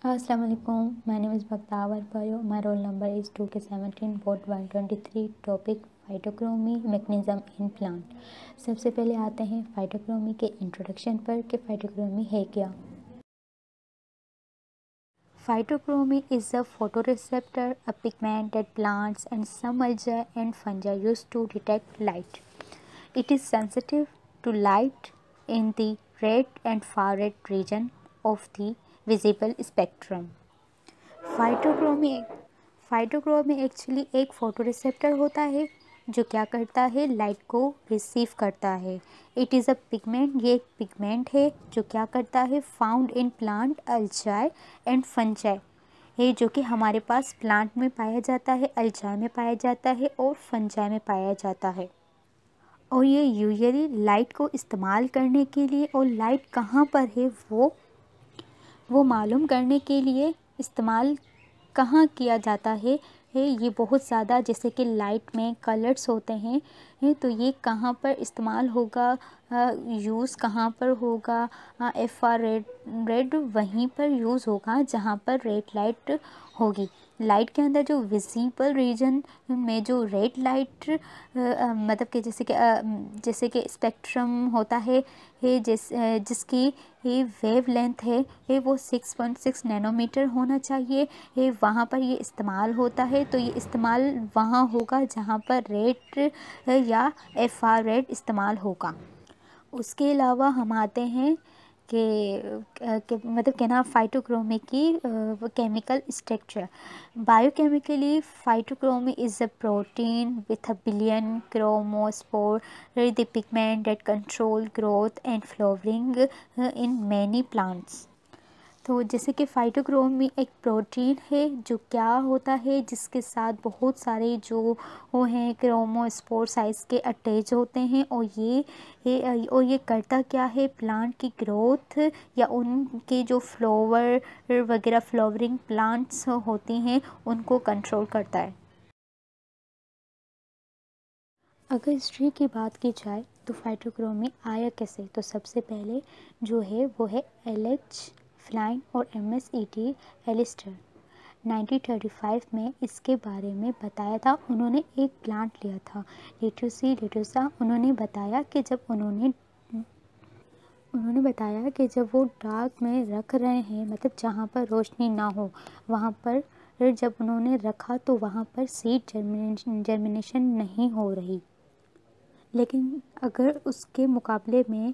Assalamu alaikum. My name is Bhaktavar Payo. My roll number is 2K17, board 123. Topic phytochrome mechanism in plant. सबसे पहले आते हैं फाइटोक्रोमी के introduction पर कि फाइटोक्रोमी है क्या। Phytochrome is a photoreceptor, a pigment that plants and some algae and fungi use to detect light. It is sensitive to light in the red and far red region of the visible spectrum. Phytochrome actually एक photoreceptor होता है जो क्या करता है, light को receive करता है। इट इज़ अ पिगमेंट, ये एक पिगमेंट है जो क्या करता है, found in plant algae and fungi है, जो कि हमारे पास प्लांट में पाया जाता है, अल्जाई में पाया जाता है और फंजाई में पाया जाता है। और ये यूजुअली लाइट को इस्तेमाल करने के लिए और लाइट कहाँ पर है वो मालूम करने के लिए इस्तेमाल कहाँ किया जाता है ये बहुत ज़्यादा, जैसे कि लाइट में कलर्स होते हैं तो ये कहाँ पर इस्तेमाल होगा, यूज़ कहाँ पर होगा, FR रेड वहीं पर यूज़ होगा जहाँ पर रेड लाइट होगी। लाइट के अंदर जो विजिबल रीजन में जो रेड लाइट मतलब कि जैसे कि स्पेक्ट्रम होता है जिसकी वेव लेंथ है वो 6.6 नैनोमीटर होना चाहिए, वहाँ पर ये इस्तेमाल होता है। तो ये इस्तेमाल वहाँ होगा जहाँ पर रेड या FR रेड इस्तेमाल होगा। उसके अलावा हम आते हैं कि मतलब क्या ना फाइटोक्रोमी की chemical structure. Biochemically phytochrome is a protein with a bilin chromophore, the pigment that control growth and flowering in many plants. तो जैसे कि फाइटोक्रोमी एक प्रोटीन है जो क्या होता है, जिसके साथ बहुत सारे जो वो हैं क्रोमोस्पोर साइज के अटैच होते हैं और ये करता क्या है, प्लांट की ग्रोथ या उनके जो फ्लावर वगैरह फ्लावरिंग प्लांट्स होती हैं उनको कंट्रोल करता है। अगर हिस्ट्री की बात की जाए तो फाइटोक्रोमी आया कैसे, तो सबसे पहले जो है वो है LH फ्लाइन और MSET एलिस्टर। 1935 में इसके बारे में बताया था। उन्होंने एक प्लांट लिया था लेटुसा। उन्होंने बताया कि जब वो डार्क में रख रहे हैं, मतलब जहाँ पर रोशनी ना हो वहाँ पर जब उन्होंने रखा तो वहाँ पर सीड जर्मिनेशन नहीं हो रही। लेकिन अगर उसके मुकाबले में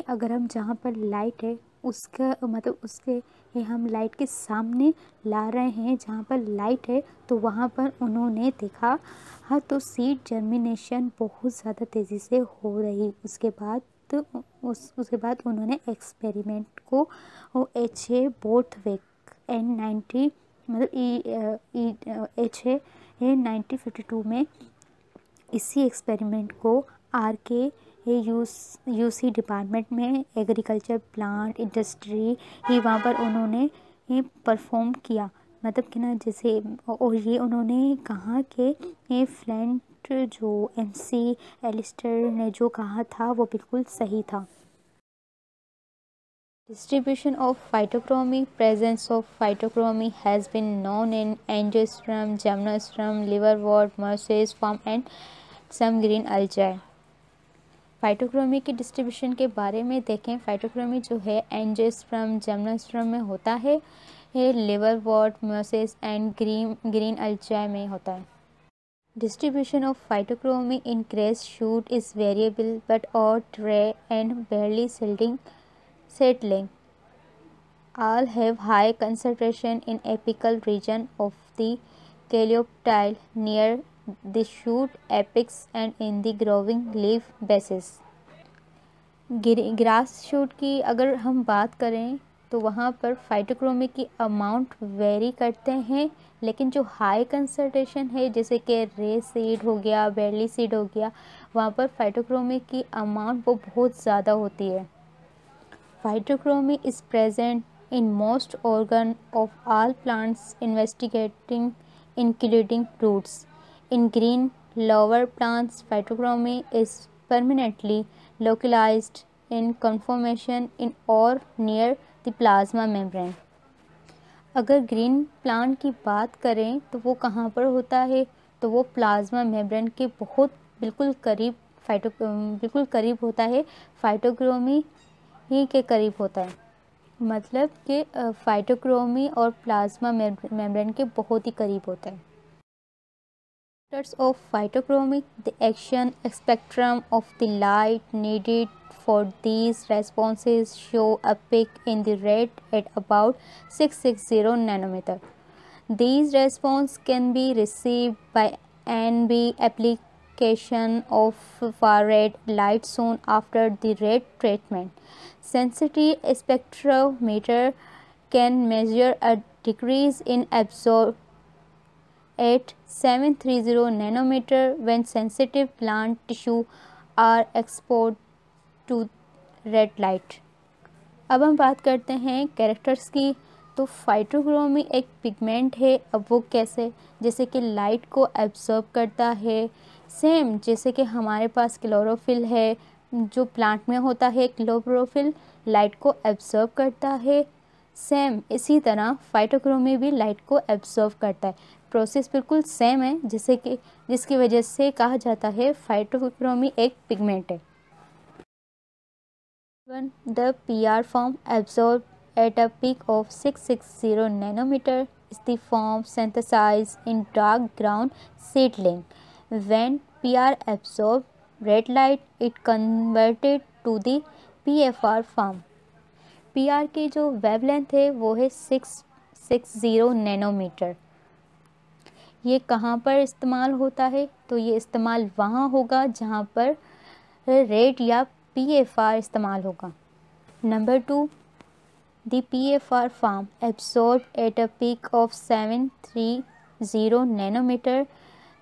अगर हम जहाँ पर लाइट है उसके हम लाइट के सामने ला रहे हैं, जहाँ पर लाइट है तो वहाँ पर उन्होंने देखा तो सीड जर्मिनेशन बहुत ज़्यादा तेज़ी से हो रही। उसके बाद उन्होंने एक्सपेरिमेंट को HA बोर्थवेक N90 मतलब HA 1952 में इसी एक्सपेरिमेंट को RK UC डिपार्टमेंट में एग्रीकल्चर प्लांट इंडस्ट्री ही वहाँ पर उन्होंने परफॉर्म किया। मतलब कि ना जैसे और ये उन्होंने कहा कि ये फ्लैंट जो MC एलिस्टर ने जो कहा था वो बिल्कुल सही था। Distribution of phytochromy. Presence of phytochromy has been known in angiosperm, gymnosperm, liverwort, mosaic form and some green algae. फाइटोक्रोमी की डिस्ट्रीब्यूशन के बारे में देखें। फाइटोक्रोमी जो है एंजियोस्पर्म जिम्नोस्पर्म में होता है, ये liverwort, mosses and green algae में होता है। Distribution of phytochrome in grass shoot is variable but ऑट रे and barely settling. All have high concentration in apical region of the coleoptile near the shoot apex and in the growing leaf bases. Grass shoot की अगर हम बात करें तो वहाँ पर फाइटोक्रोमी की अमाउंट वेरी करते हैं, लेकिन जो हाई कंसंट्रेशन है जैसे कि रे सीड हो गया, बेरली सीड हो गया, वहाँ पर फाइटोक्रोमी की अमाउंट वो बहुत ज़्यादा होती है। Phytochrome is present in most organ of all plants investigating including fruits. In green lower plants, phytochromy is permanently localized in conformation in or near the plasma membrane. अगर ग्रीन प्लांट की बात करें तो वो कहाँ पर होता है, तो वो प्लाज्मा मेम्ब्रेन के बिल्कुल करीब होता है, फाइटोक्रोमी ही के करीब होता है। मतलब कि फाइटोक्रोमी और प्लाज्मा मेम्ब्रेन के बहुत ही करीब होता है। Factors of phytochromy: the action spectrum of the light needed for these responses show a peak in the red at about 660 nanometer. These responses can be received by NB application of far-red light soon after the red treatment. Sensitive spectrometer can measure a decrease in absorption at 730 nanometer when sensitive plant tissue are exposed to red light. अब हम बात करते हैं characters की। तो फाइटोक्रोमी एक pigment है। अब वो कैसे, जैसे कि लाइट को एब्जॉर्ब करता है, सेम जैसे कि हमारे पास क्लोरोफिल है जो प्लांट में होता है, क्लोरोफिल लाइट को एब्जॉर्ब करता है, सेम इसी तरह फाइटोक्रोमी भी लाइट को एब्जॉर्ब करता है। प्रोसेस बिल्कुल सेम है, जैसे कि जिसकी वजह से कहा जाता है फाइटोक्रोमी एक पिगमेंट है। The PR form absorbed at a peak of 660 nanometer is the form synthesized in dark ground seedling. When PR absorbed red light, it converted to the PFR form. PR की जो वेवलेंथ है वो है 660 nanometre. ये कहाँ पर इस्तेमाल होता है, तो ये इस्तेमाल वहाँ होगा जहाँ पर रेड या PFR इस्तेमाल होगा। Number 2, the PFR form absorbed at a peak of 730 nanometre.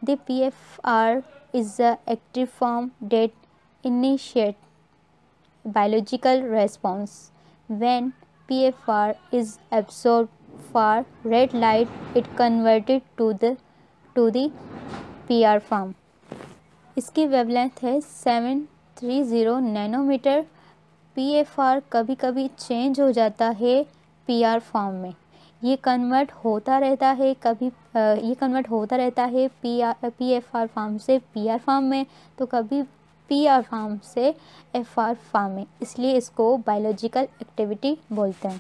The PFR is the active form that initiate biological response. When PFR is absorbed far red light, it converted to the PR form. इसकी wavelength है 730 nanometre. PFR कभी कभी change हो जाता है PR form में। ये convert होता रहता है PFR फॉर्म से PR फॉर्म में, तो कभी PR फॉर्म से FR फॉर्म में, इसलिए इसको बायोलॉजिकल एक्टिविटी बोलते हैं।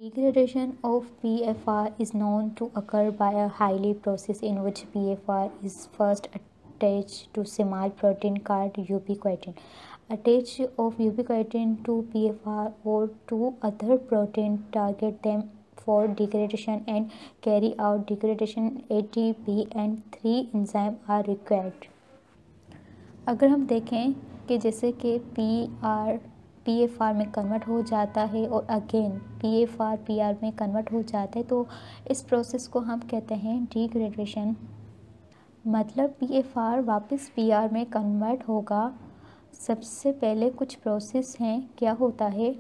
Degradation of PFR is known to occur by a highly process in which PFR is first attached to small protein called ubiquitin. Attach of ubiquitin to PFR or to other protein target them for degradation and carry out degradation. ATP and 3 enzymes are required. अगर हम देखें कि जैसे कि PFR में convert हो जाता है और अगेन PFR PR में कन्वर्ट हो जाता है, तो इस प्रोसेस को हम कहते हैं डिग्रेडेशन। मतलब PFR वापस PR में कन्वर्ट होगा। सबसे पहले कुछ प्रोसेस हैं, क्या होता है,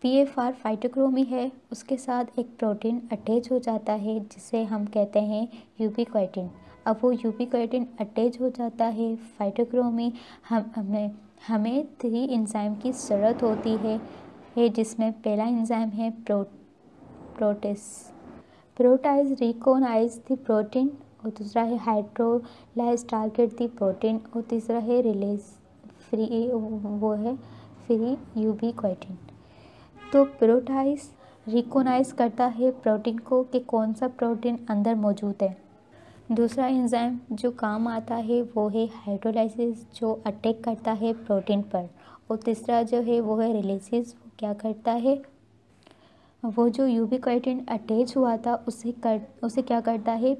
PFR फाइटोक्रोमी है, उसके साथ एक प्रोटीन अटैच हो जाता है जिसे हम कहते हैं यूबिक्विटिन। अब वो यूबिक्विटिन अटैच हो जाता है फाइटोक्रोमी, हमें 3 एंजाइम की ज़रूरत होती है जिसमें पहला एंजाइम है प्रोटाइज रिकॉग्नाइज द प्रोटीन, और दूसरा है हाइड्रोलाइज टारगेट द प्रोटीन, और तीसरा है रिलीज फ्री यूबिक्विटिन। तो प्रोटाइज रिकॉग्नाइज करता है प्रोटीन को कि कौन सा प्रोटीन अंदर मौजूद है। दूसरा एंजाइम जो काम आता है वो है हाइड्रोलाइसिस, जो अटैक करता है प्रोटीन पर, और तीसरा जो है वो है रिलीसिस, वो क्या करता है, वो जो यूबिक्विटिन अटैच हुआ था उसे क्या करता है,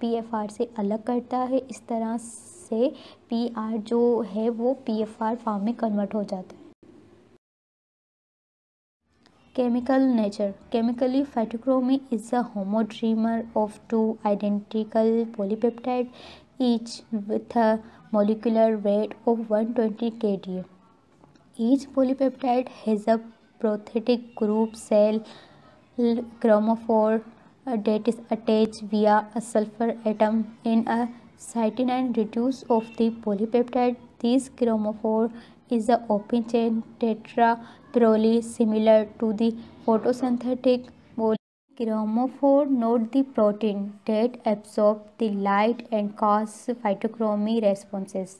PFR से अलग करता है। इस तरह से PR जो है वो PFR फॉर्म में कन्वर्ट हो जाता है। Chemical nature. Chemically, phytochrome is a homodimer of 2 identical polypeptides, each with a molecular weight of 120 kDa. Each polypeptide has a prothetic group cell chromophore that is attached via a sulfur atom in a cytidine reduce of the polypeptide. This chromophore is a open chain tetraploidy similar to the photosynthetic chromophore, not the protein that absorb the light and cause phytochromy responses।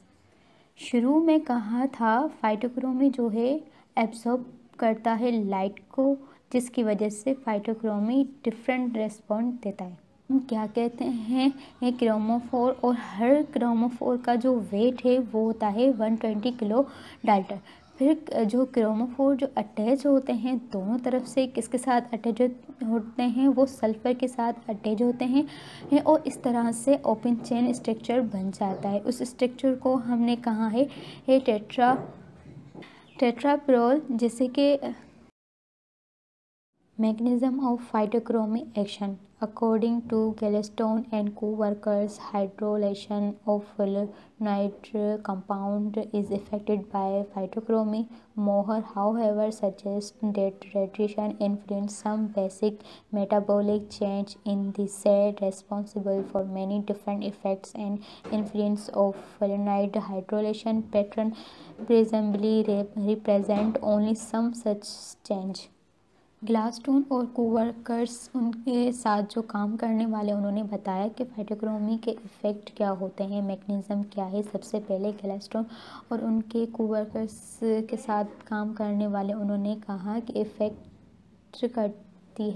शुरू में कहा था फाइटोक्रोमी जो है absorb करता है light को, जिसकी वजह से फाइटोक्रोमी डिफरेंट रिस्पॉन्ड देता है। हम क्या कहते हैं ये क्रोमोफोर, और हर क्रोमोफोर का जो वेट है वो होता है 120 किलो डाल्टन। फिर जो क्रोमोफोर जो अटैच होते हैं दोनों तरफ से किसके साथ अटैच होते हैं, वो सल्फर के साथ अटैच होते हैं और इस तरह से ओपन चेन स्ट्रक्चर बन जाता है। उस स्ट्रक्चर को हमने कहा है ये टेट्राप्रोल। जैसे कि mechanism of phytochromy action according to Gladstone and co-workers, hydrolation of flavonoid compound is affected by phytochromy. Mohr, however, suggests that radiation influences some basic metabolic change in the cell responsible for many different effects, and influence of flavonoid hydrolation pattern presumably represent only some such change। ग्लासस्टोन और coworkers उनके साथ जो काम करने वाले उन्होंने बताया कि फाइटोक्रोमी के इफ़ेक्ट क्या होते हैं, मैकेनिज़्म क्या है। सबसे पहले ग्लासस्टोन और उनके कोवर्कर्स के साथ काम करने वाले उन्होंने कहा कि इफ़ेक्ट करती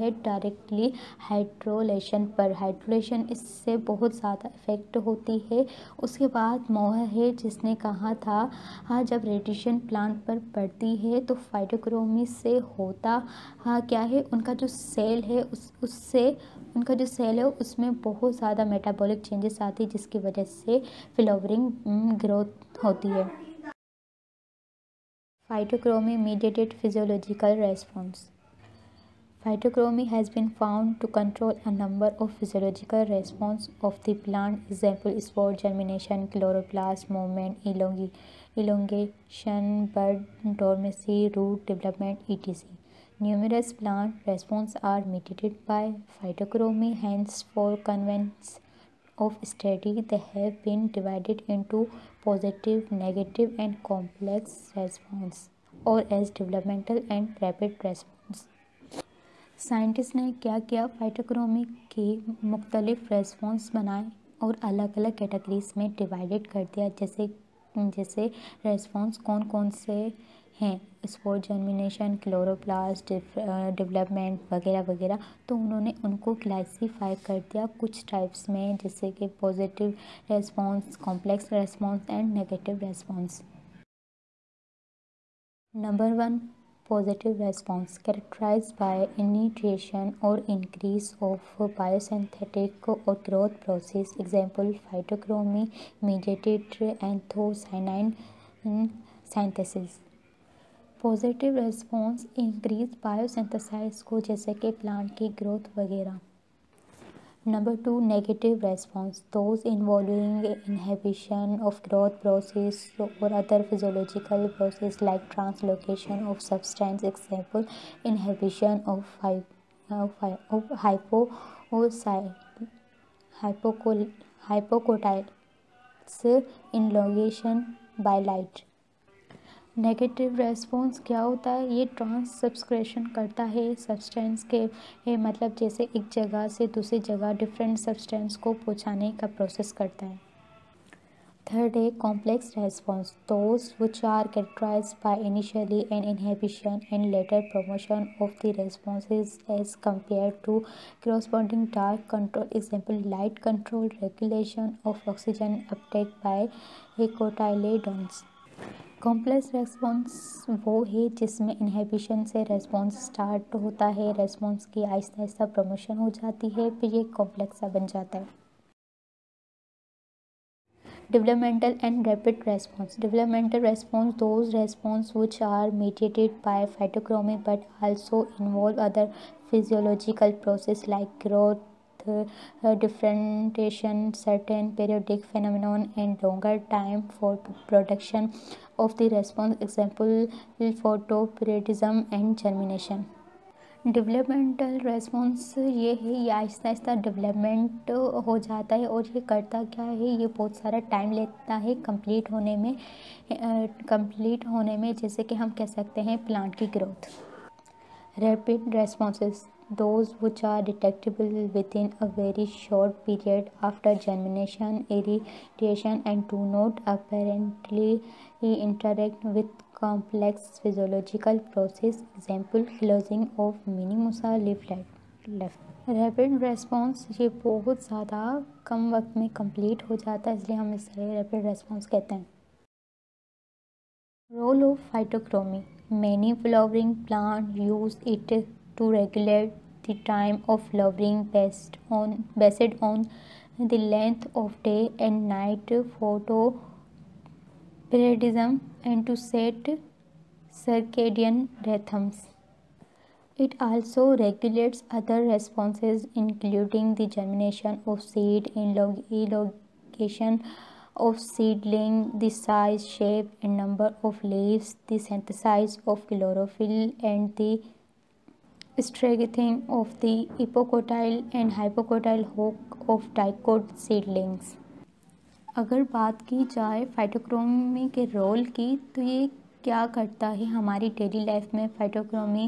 है डायरेक्टली हाइड्रोलेशन पर। हाइड्रोलेशन इससे बहुत ज़्यादा इफ़ेक्ट होती है। उसके बाद मोहर है जिसने कहा था हाँ, जब रेडिएशन प्लांट पर पड़ती है तो फाइटोक्रोमी से होता हाँ क्या है, उनका जो सेल है उसमें बहुत ज़्यादा मेटाबॉलिक चेंजेस आती है, जिसकी वजह से फ्लावरिंग ग्रोथ होती है। Phytochrome mediated physiological response. Phytochromy has been found to control a number of physiological responses of the plant, example spore germination, chloroplast movement, elongation, bud dormancy, root development, etc. Numerous plant responses are mediated by phytochromy, hence for convenience of study they have been divided into positive, negative and complex response, or as developmental and rapid response। Scientist ने क्या किया, फाइटोक्रोमी के मुख्तलिफ response बनाए और अलग अलग categories में डिवाइडेड कर दिया। जैसे रेस्पॉन्स कौन कौन से हैं, स्पोर जर्मिनेशन, क्लोरोप्लास्ट डेवलपमेंट वगैरह वगैरह। तो उन्होंने उनको क्लासीफाई कर दिया कुछ टाइप्स में, जैसे कि positive response, complex response and negative response. Number 1, positive response characterized by initiation or increase of biosynthetic or growth process, example phytochromy mediated anthocyanin synthesis। Positive response increase biosynthesise को, जैसे कि plant की growth वगैरह। Number 2, negative response, those involving inhibition of growth process or other physiological process like translocation of substance, example inhibition of hypocotyled's elongation by light। Negative response क्या होता है, ये ट्रांससब्सक्रिप्शन करता है सब्सटेंस के मतलब जैसे एक जगह से दूसरी जगह डिफरेंट सब्सटेंस को पहुंचाने का प्रोसेस करता है। थर्ड है complex response, those which are characterized by initially an inhibition and later promotion of the responses as compare to corresponding dark control, example light control, regulation of oxygen uptake by cotyledons. Complex response वो है जिसमें inhibition से response start होता है, response की Aahista Aahista promotion हो जाती है, फिर ये कॉम्प्लेक्स सा बन जाता है। Developmental and rapid response, developmental response those response which are mediated by phytochrome but also involve other physiological process like growth, differentiation, certain periodic phenomenon and longer time for production of the response, example photoperiodism and germination। Developmental response ये है, ये Aahista Aahista development हो जाता है और ये करता क्या है, ये बहुत सारा टाइम लेता है कंप्लीट होने में, जैसे कि हम कह सकते हैं प्लांट की growth. Rapid responses, those which are detectable within a very short period after germination, irradiation, and do not apparently interact with complex physiological process. Example, closing of minimusa leaflet. Rapid response ये बहुत ज़्यादा कम वक्त में complete हो जाता है, इसलिए हम इसे रैपिड रेस्पॉन्स कहते हैं। Role of phytochrome, many flowering plant use it to regulate the time of flowering based on the length of day and night photoperiodism and to set circadian rhythms. It also regulates other responses including the germination of seed, elongation of seedling, the size, shape and number of leaves, the synthesis of chlorophyll and the strengthening of the epicotyle and hypocotyle hook of dicot seedlings. अगर बात की जाए फाइटोक्रोमी के role की, तो ये क्या करता है हमारी डेली लाइफ में। फाइटोक्रोमी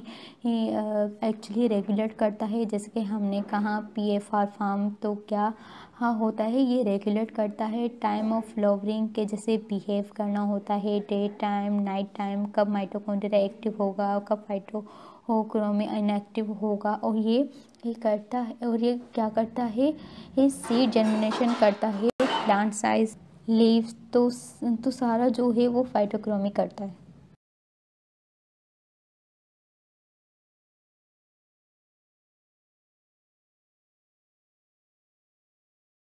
एक्चुअली रेगुलेट करता है, जैसे कि हमने कहा PFR फार्म, तो क्या होता है, ये रेगुलेट करता है टाइम ऑफ फ्लावरिंग के जैसे बिहेव करना होता है, डे टाइम, नाइट टाइम, कब माइटोकॉन्ड्रिया एक्टिव होगा, कब फाइटोक्रोमी इनएक्टिव होगा, और ये करता है। और ये क्या करता है, ये सीड जर्मिनेशन करता है, प्लांट साइज, लीव्स, तो सारा जो है वो फाइटोक्रोमी करता है।